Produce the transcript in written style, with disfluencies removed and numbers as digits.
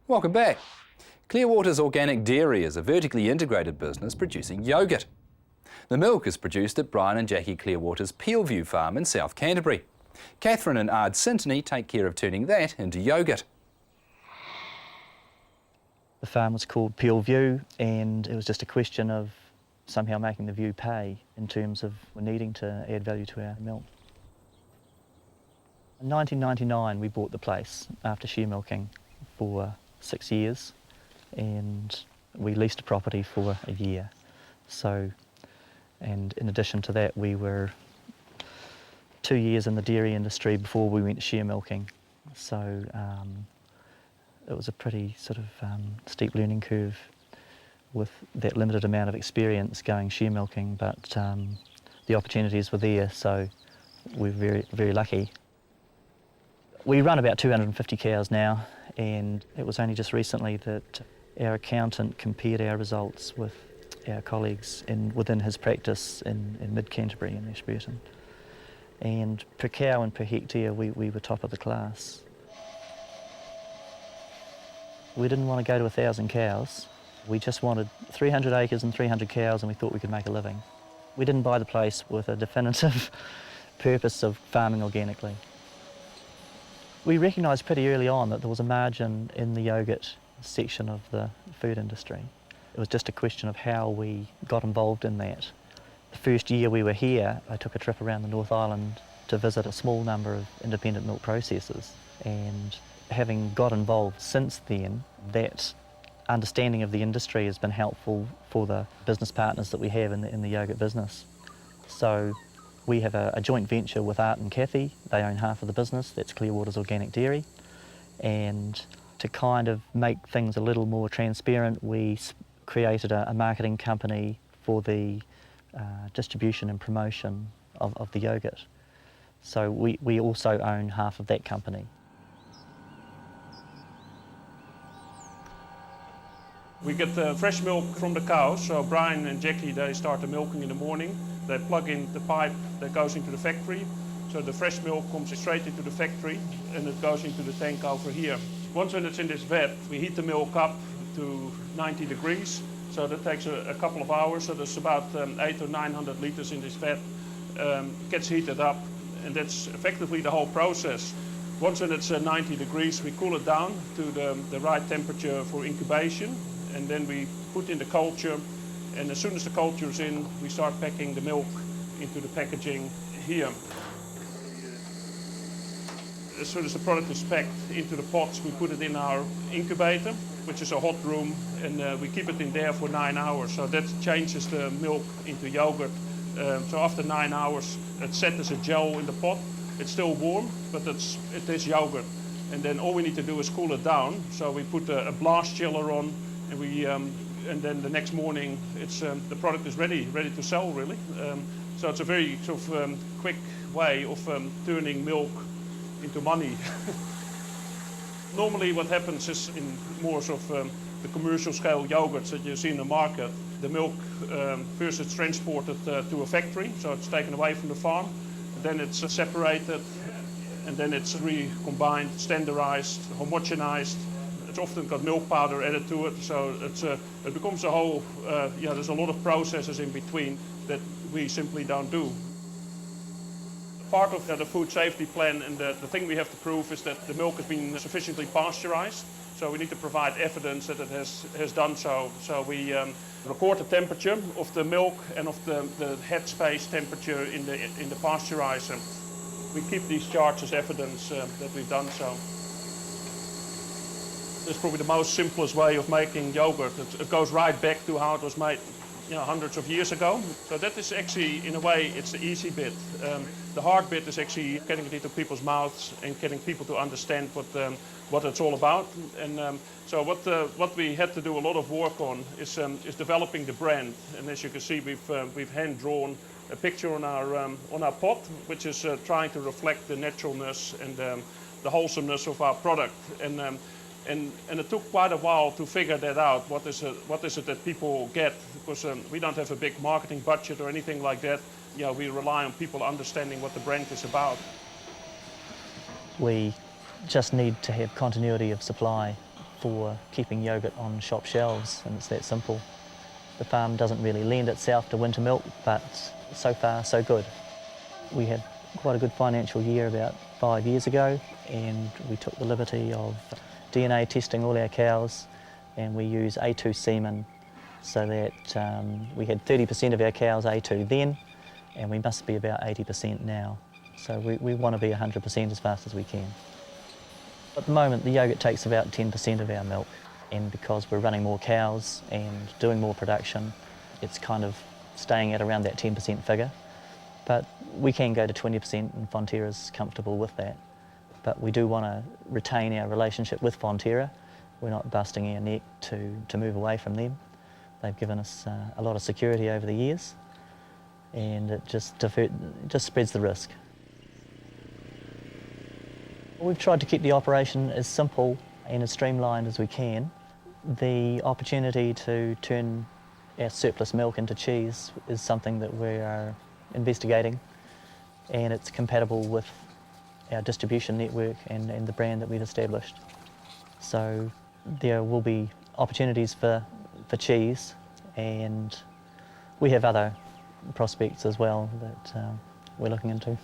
Welcome back. Clearwater's Organic Dairy is a vertically integrated business producing yoghurt. The milk is produced at Brian and Jackie Clearwater's Peelview farm in South Canterbury. Catherine and Ard Sintony take care of turning that into yoghurt. The farm was called Peelview, and it was just a question of somehow making the view pay in terms of needing to add value to our milk. In 1999 we bought the place after shear milking for 6 years, and we leased a property for a year. So, and in addition to that, we were 2 years in the dairy industry before we went shear milking. So it was a pretty sort of steep learning curve with that limited amount of experience going shear milking, but the opportunities were there, so we're very, very lucky. We run about 250 cows now, and it was only just recently that our accountant compared our results with our colleagues within his practice in mid-Canterbury in Ashburton. And per cow and per hectare, we were top of the class. We didn't want to go to 1,000 cows. We just wanted 300 acres and 300 cows, and we thought we could make a living. We didn't buy the place with a definitive purpose of farming organically. We recognised pretty early on that there was a margin in the yoghurt section of the food industry. It was just a question of how we got involved in that. The first year we were here, I took a trip around the North Island to visit a small number of independent milk processors, and having got involved since then, that understanding of the industry has been helpful for the business partners that we have in the yoghurt business. So we have a joint venture with Art and Kathy. They own half of the business. That's Clearwater's Organic Dairy. And to kind of make things a little more transparent, we created a marketing company for the distribution and promotion of the yoghurt. So we also own half of that company. We get fresh milk from the cows, so Brian and Jackie, they start the milking in the morning. They plug in the pipe that goes into the factory, so the fresh milk comes straight into the factory and it goes into the tank over here. Once when it's in this vat, we heat the milk up to 90 degrees, so that takes a couple of hours, so there's about 800 or 900 litres in this vat. Gets heated up, and that's effectively the whole process. Once when it's 90 degrees, we cool it down to the right temperature for incubation, and then we put in the culture, and as soon as the culture is in, we start packing the milk into the packaging here. As soon as the product is packed into the pots, we put it in our incubator, which is a hot room, and we keep it in there for 9 hours. So that changes the milk into yogurt. So after 9 hours, it's set as a gel in the pot. It's still warm, but it is yogurt. And then all we need to do is cool it down. So we put a blast chiller on, and then the next morning, the product is ready to sell, really. So it's a very sort of quick way of turning milk into money. Normally what happens is in more sort of the commercial scale yogurts that you see in the market, the milk, first it's transported to a factory, so it's taken away from the farm, then it's separated, and then it's recombined, standardized, homogenized. It's often got milk powder added to it, so it becomes a whole, there's a lot of processes in between that we simply don't do. Part of the food safety plan, and the thing we have to prove is that the milk has been sufficiently pasteurized. So we need to provide evidence that it has done so. So we record the temperature of the milk and of the headspace temperature in the pasteurizer. We keep these charts as evidence that we've done so. It's probably the most simplest way of making yogurt. It goes right back to how it was made, hundreds of years ago. So that is actually, in a way, it's the easy bit. The hard bit is actually getting it into people's mouths and getting people to understand what it's all about. And so what we had to do a lot of work on is developing the brand. And as you can see, we've hand drawn a picture on our pot, which is trying to reflect the naturalness and the wholesomeness of our product. And it took quite a while to figure that out. What is it that people get? Because we don't have a big marketing budget or anything like that. We rely on people understanding what the brand is about. We just need to have continuity of supply for keeping yoghurt on shop shelves, and it's that simple. The farm doesn't really lend itself to winter milk, but so far so good. We had quite a good financial year about 5 years ago, and we took the liberty of DNA testing all our cows, and we use A2 semen, so that we had 30% of our cows A2 then, and we must be about 80% now. So we want to be 100% as fast as we can. At the moment, the yoghurt takes about 10% of our milk, and because we're running more cows and doing more production, it's kind of staying at around that 10% figure. But we can go to 20%, and Fonterra's comfortable with that. But we do want to retain our relationship with Fonterra. We're not busting our neck to move away from them. They've given us a lot of security over the years, and it just spreads the risk. We've tried to keep the operation as simple and as streamlined as we can. The opportunity to turn our surplus milk into cheese is something that we are investigating, and it's compatible with our distribution network and the brand that we've established. So there will be opportunities for cheese, and we have other prospects as well that we're looking into.